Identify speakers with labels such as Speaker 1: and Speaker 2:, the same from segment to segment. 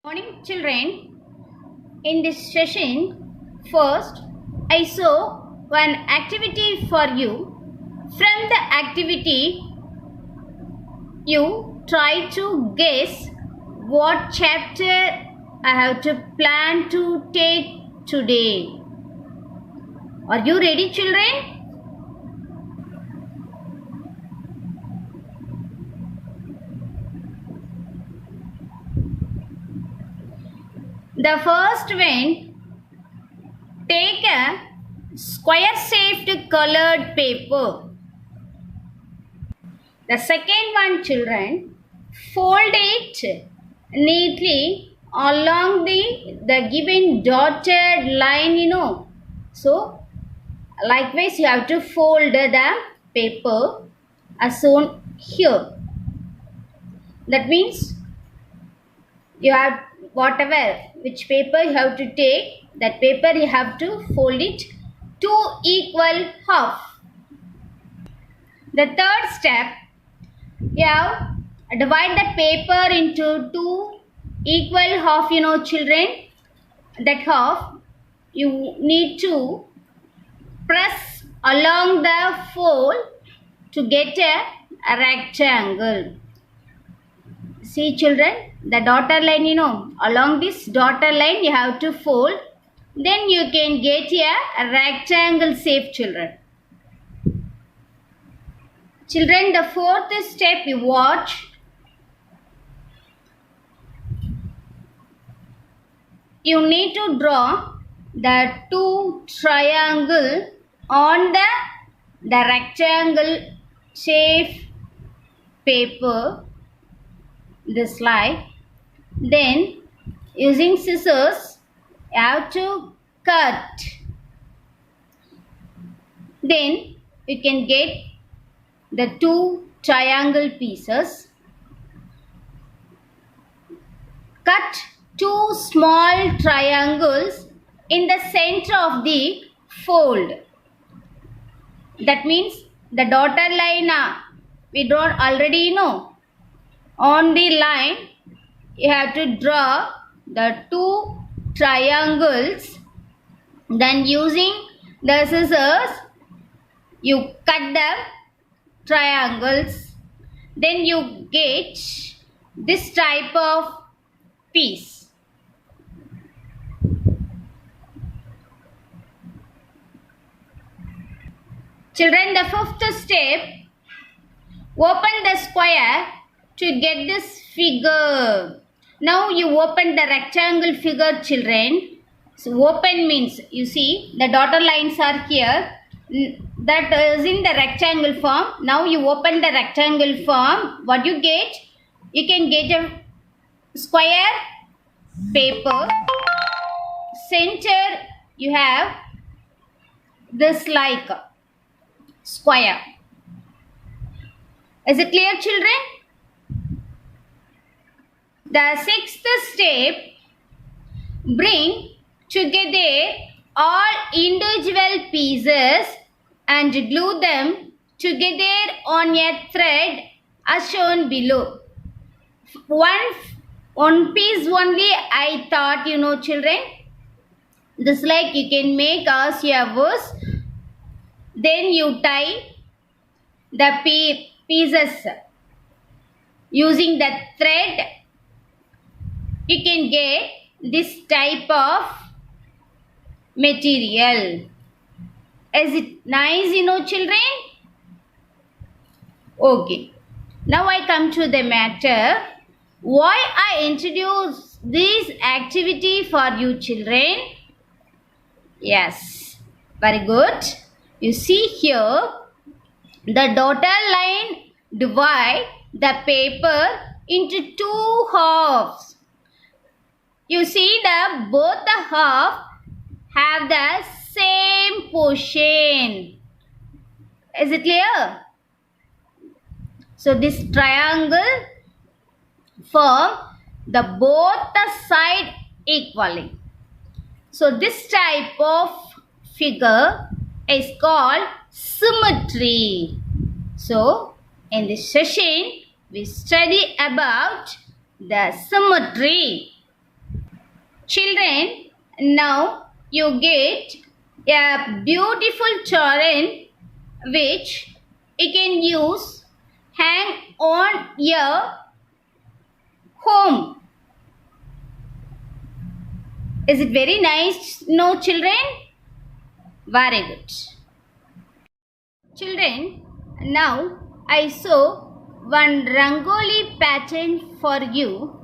Speaker 1: Morning children, in this session, first I show one activity for you. From the activity, you try to guess what chapter I have to plan to take today. Are you ready children? The first one, take a square-shaped colored paper. The second one, children, fold it neatly along the given dotted line, So, likewise, you have to fold the paper as shown here. That means you have which paper you have to take, that paper you have to fold it to equal half. The third step, you have divide the paper into two equal half, children. That half you need to press along the fold to get a rectangle. See children, the dotted line, along this dotted line you have to fold. Then you can get a rectangle shape, children. Children, the fourth step you watch. You need to draw the two triangle on the rectangle shape paper. This slide. Then using scissors you have to cut. Then you can get the two triangle pieces. Cut two small triangles in the center of the fold. That means the dotted line we draw already, On the line, you have to draw the two triangles. Then using the scissors, you cut the triangles. Then you get this type of piece. Children, the fifth step, open the square to get this figure. Now you open the rectangle figure, children. So open means, you see the dotted lines are here. That is in the rectangle form. Now you open the rectangle form. What you get? You can get a square paper. Center you have this like square. Is it clear, children? The sixth step, bring together all individual pieces and glue them together on a thread as shown below. One piece only I thought, children. This like you can make as your verse. Then you tie the pieces using the thread. You can get this type of material. Is it nice, children? Okay. Now I come to the matter. Why I introduce this activity for you, children? Yes. Very good. You see here, the dotted line divide the paper into two halves. You see both the half have the same portion. Is it clear? So this triangle form both the side equally. So this type of figure is called symmetry. So in this session we study about the symmetry. Children, now you get a beautiful children which you can use hang on your home. Is it very nice? No, children? Very good. Children, now I saw one Rangoli pattern for you.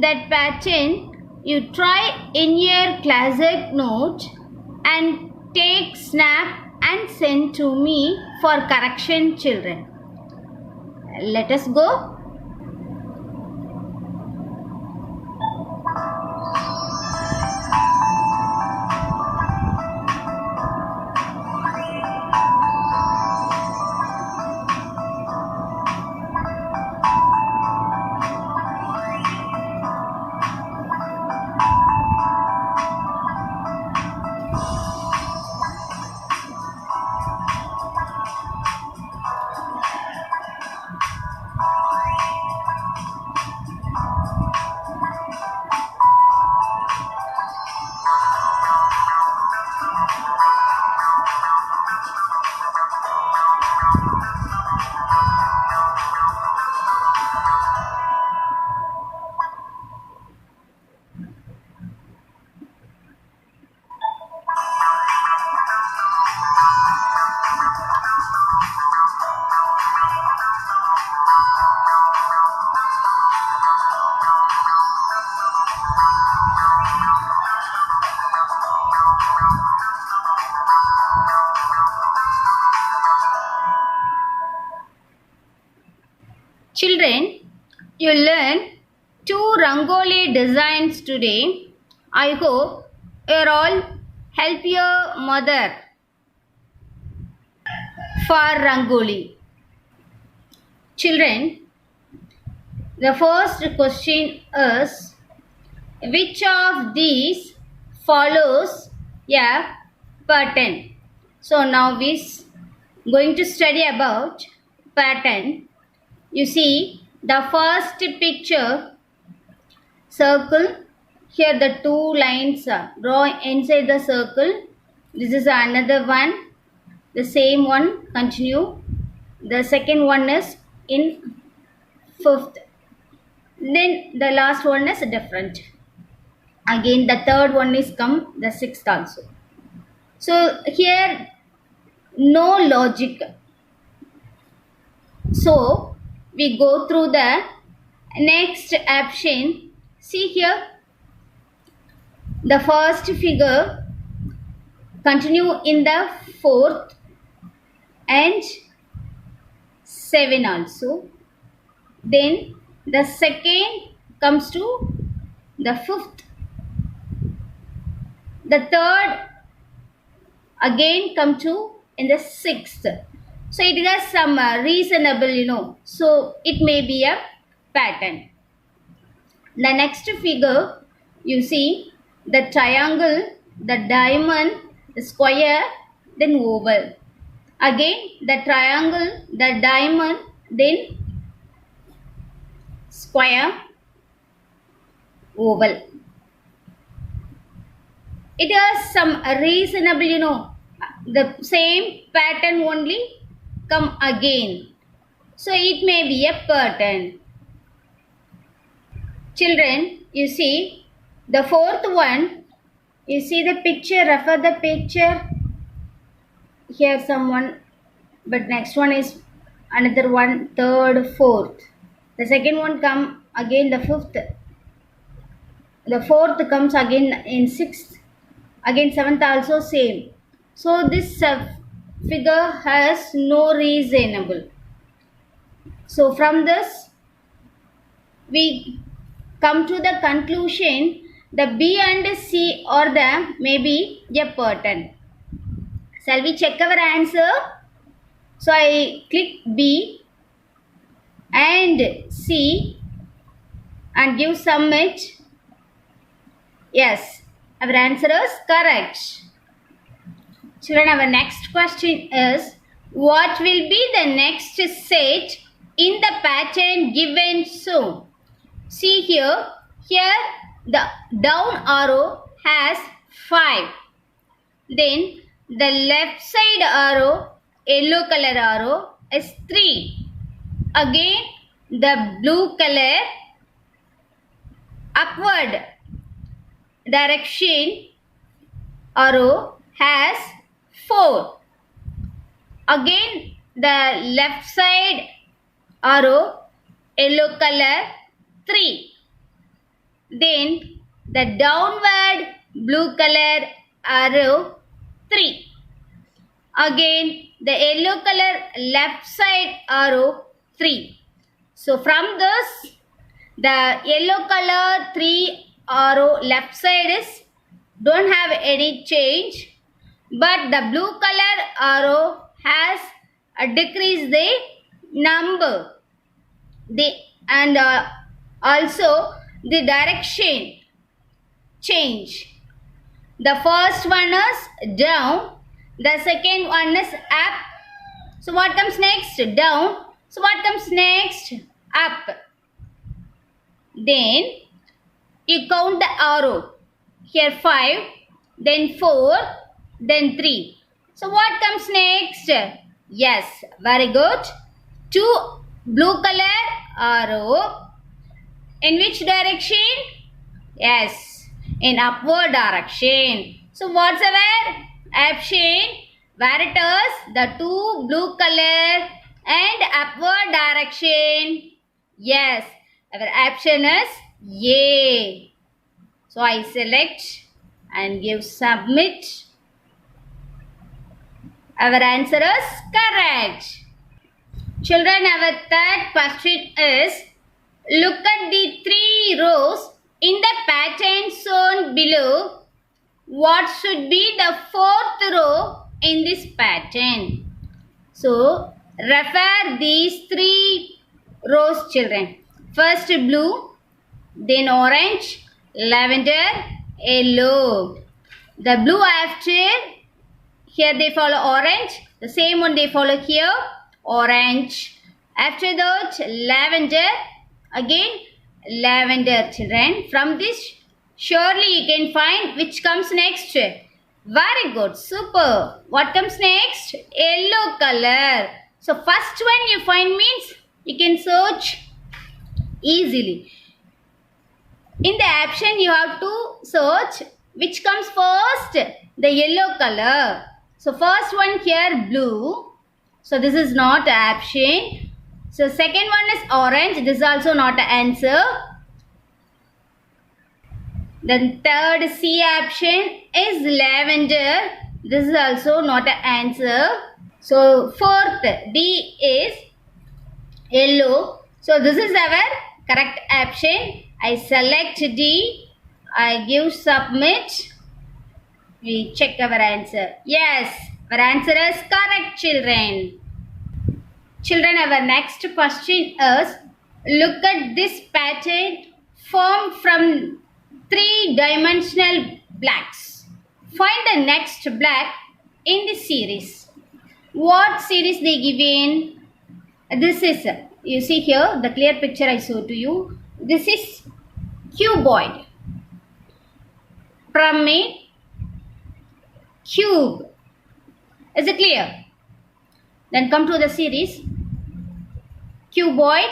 Speaker 1: That pattern you try in your classic note and take snap and send to me for correction, children. Let us go. Children, you learn 2 Rangoli designs today. I hope you all help your mother for Rangoli. Children, the first question is, which of these follows a pattern? So now we going to study about pattern. You see the first picture, circle. Here the 2 lines are draw inside the circle. This is another one. The same one continue. The second one is in 5th. Then the last one is different. Again the third one is come the 6th also. So here no logic. So we go through the next option. See here the first figure continue in the 4th and 7 also. Then the second comes to the 5th. The third again come to in the 6th. So it has some reasonable, so it may be a pattern. The next figure, you see the triangle, the diamond, the square, then oval. Again the triangle, the diamond, then square, oval. It has some reasonable, the same pattern only come again. So it may be a pattern. Children, you see the 4th one, you see the picture, refer the picture. Here someone, but next one is another one, 3rd, 4th. The second one come again the 5th. The 4th comes again in 6th. Again 7th also same. So this figure has no reasonable. So from this we come to the conclusion, the B and C or the maybe a pattern. Shall we check our answer? So I click B and C and give submit. Yes, our answer is correct. Children, our next question is, what will be the next set in the pattern given? So see here the down arrow has 5. Then the left side arrow, yellow color arrow, is 3. Again the blue color upward direction arrow has 4. Again the left side arrow, yellow color, 3. Then the downward blue color arrow, 3. Again the yellow color left side arrow, 3. So from this, the yellow color 3 arrow left side is don't have any change, but the blue color arrow has decreased the number. And also the direction change. The first one is down, the second one is up. So what comes next? Down. So what comes next? Up. Then you count the arrow. Here 5, then 4, then 3. So what comes next? Yes, very good. 2 blue color arrow. In which direction? Yes, in upward direction. So what's our option? Where it is? The 2 blue color and upward direction. Yes, our option is A. So I select and give submit. Our answer is correct. Children, our third question is, look at the 3 rows in the pattern shown below. What should be the 4th row in this pattern? So refer these 3 rows, children. First blue, then orange, lavender, yellow. The blue after, here they follow orange. The same one they follow here, orange. After that, lavender. Again, lavender, children. From this, surely you can find which comes next. Very good, super. What comes next? Yellow color. So first one you find means you can search easily. In the option you have to search which comes first, the yellow color. So first one here blue. So this is not an option. So second one is orange. This is also not an answer. Then third C option is lavender. This is also not an answer. So fourth D is yellow. So this is our correct option. I select D. I give submit. We check our answer. Yes, our answer is correct, children. Children, our next question is, look at this pattern formed from 3-dimensional blacks. Find the next black in the series. What series they given? This is, you see here, the clear picture I show to you. This is cuboid, pyramid, cube. Is it clear? Then come to the series. Cuboid,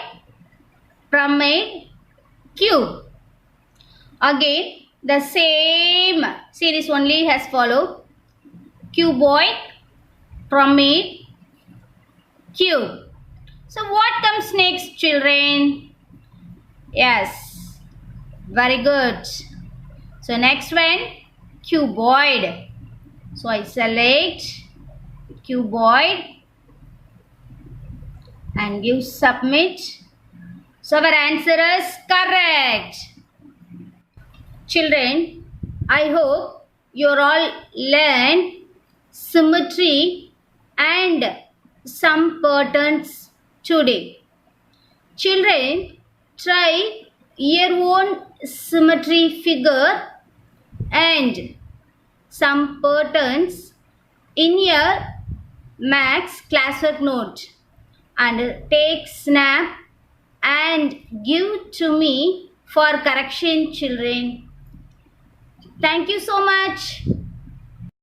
Speaker 1: pyramid, cube. Again, the same series only has followed. Cuboid, pyramid, cube. So what comes next, children? Yes, very good. So next one, cuboid. So I select cuboid and give submit. So our answer is correct. Children, I hope you all learned symmetry and some patterns today. Children, try your own symmetry figure and some patterns in your maths classwork note and take snap and give to me for correction, children. Thank you so much.